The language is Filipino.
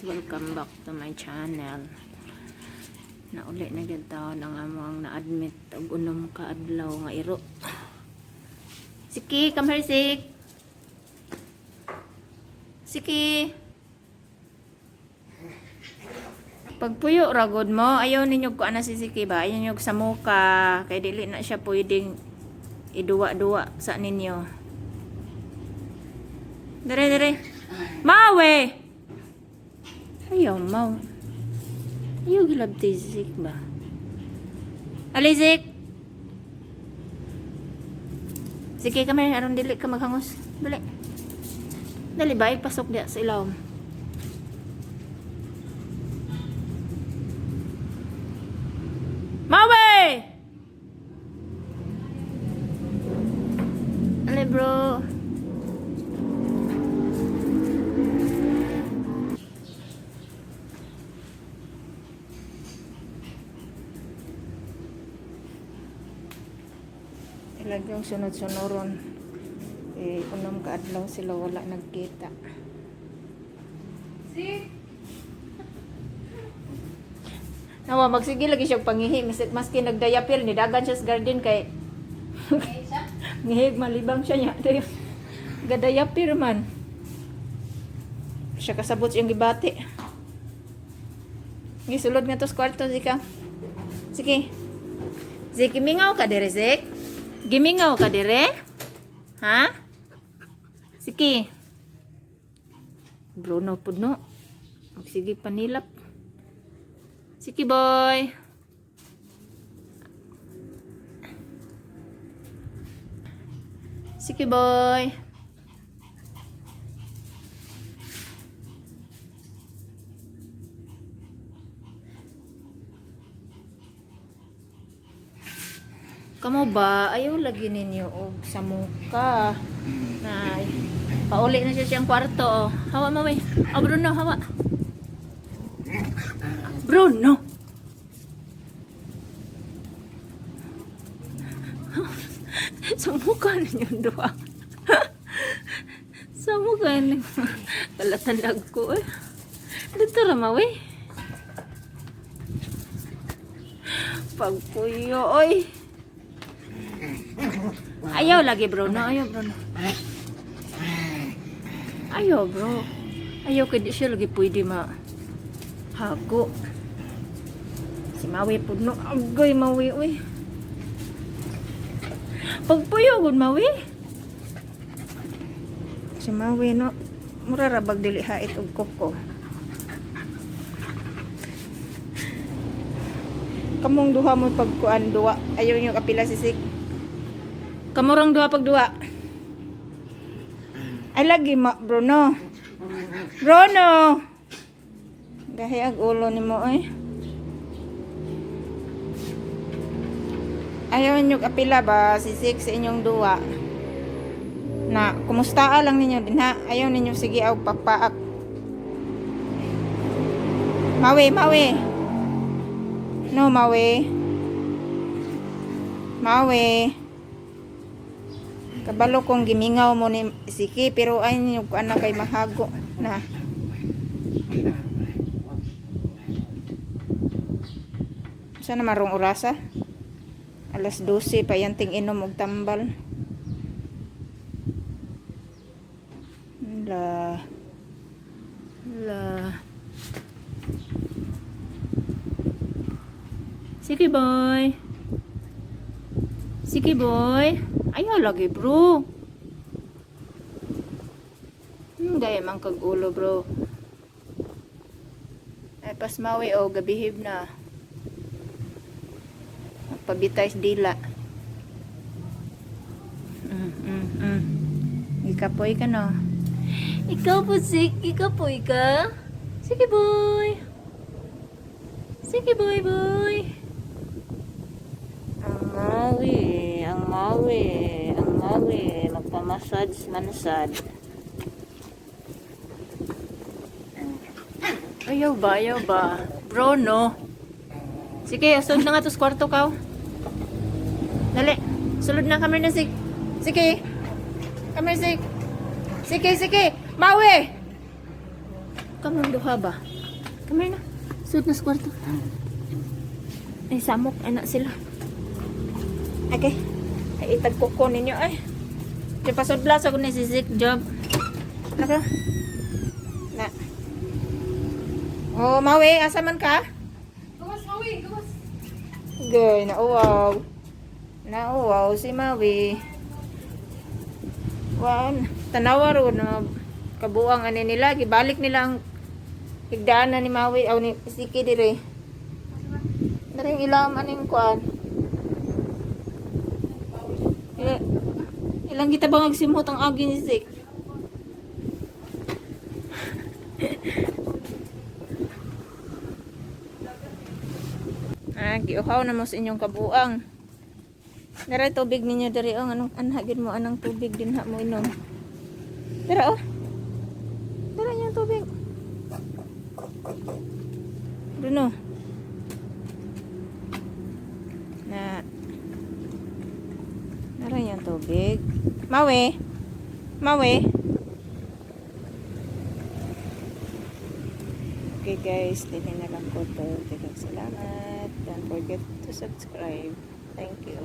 Welcome back to my channel. Nauli na gyud taon ang among na-admit og unom ka adlaw nga iro. Siki, come here, Sik. Siki. Pagpuyo ragod mo, ayaw ninyo ko ana si Siki ba? Ayaw ninyo sa muka kay dili na siya pwedeng iduwa-duwa sa ninyo. Dere. Mawe! Ayaw, mau. Ayaw gilab ti Zik ba? Ali, Zik! Sige, kami aron dili ka maghangos. Dali. Dali ba? Ipasok diya sa ilawom. Mawe! Ali, bro. Talagang sunod-sunuron. Unom ka adlaw sila wala nagkita. Si? Nawa, magsige lagi siya pangihi. Maski nagdayapil, nidagan siya sa garden kay ngihig malibang siya niya. Gadayapir man. Siya kasabot siyang gibati. Gisulod nga to sa kwarto, Zika. Sige. Zik, mingaw ka dire, Zik. Gimingaw ka dire? Ha? Sige. Bruno pudno. Sige panilap. Sige boy. Sige boy. Kamo ba? Ayaw lagi ninyo og sa muka. Na pauli na siya siyang kwarto. Oh. Hawa mo eh. Oh, Bruno, hawa. Bruno. Sa muka ninyo doa. Sa muka ninyo. Kalatalag ko eh. Dito rama we. Pagpuyo oy. Ayaw lagi Bruno, ayaw Bruno. Ayaw bro. Ayaw kaya di siya lagi pwede hago. Si Mawi po no. Agay Mawi uy. Pagpuyogod Mawi. Si Mawi no. Murarabag dili hait og koko. Kamong duha mo pagkuan duwa. Ayaw nyo kapila si Sik. Kamurang dua pag dua. Ay lagi Bruno. Bruno. Gahi ag ulo nimo oy. Ayaw nyo kapila ba si Sik sa inyong dua. Na kumusta lang ninyo din ha. Ayaw ninyo sige og pakpaak. Mawe. No Mawe. Kabalo kong gimingaw mo ni Siki pero ay yung anak kay mahago na. Sana marong orasa? Alas 12 pa yanting inom og tambal. La. Sige boy. Ayaw lagi bro. Gaya man kag ulo bro. Ay pas Mawi o gabihib na. Pabitay sa dila. Ikapoy ka no. Ikaw po Sik. Ikapoy ka. Sige boy. Sige boy. Ang Mawi. Magpamassage mansad. Ayaw ba? Bro, no. Sige, sulod na nga to sa kwarto ka. Dali. Sulod na kami na Sige. Kami Sige. Mawi! Kamang duha ba? Come here na. Suot na sa kwarto. Ay, samok. Anak sila. Okay. Ay, itagkuko ninyo ay. Di pasudlas ako ni si Zik job. Naka. Na. Oh, Maui, asa man ka? Gawas, Maui, gawas. Gay, nauwaw. Nauwaw si Maui. Wan, tanawa ro na kabuang ani nila, gibalik nila ang higdaanan ni Maui aw ni Siki dire. Naring ilam aning kuan. Ilang kita bang agsimot ang agi ni Zik? Giuhaw na mo sa inyong kabuang. Dara tubig ninyo diri oh, anong anhagid mo anang tubig din ha mo inom. Dara oh. Dara yung tubig. Bruno. Na. Dara yung tubig. Mawe. Mawe. Okay guys, din na lang ko to. Salamat. Don't forget to subscribe. Thank you.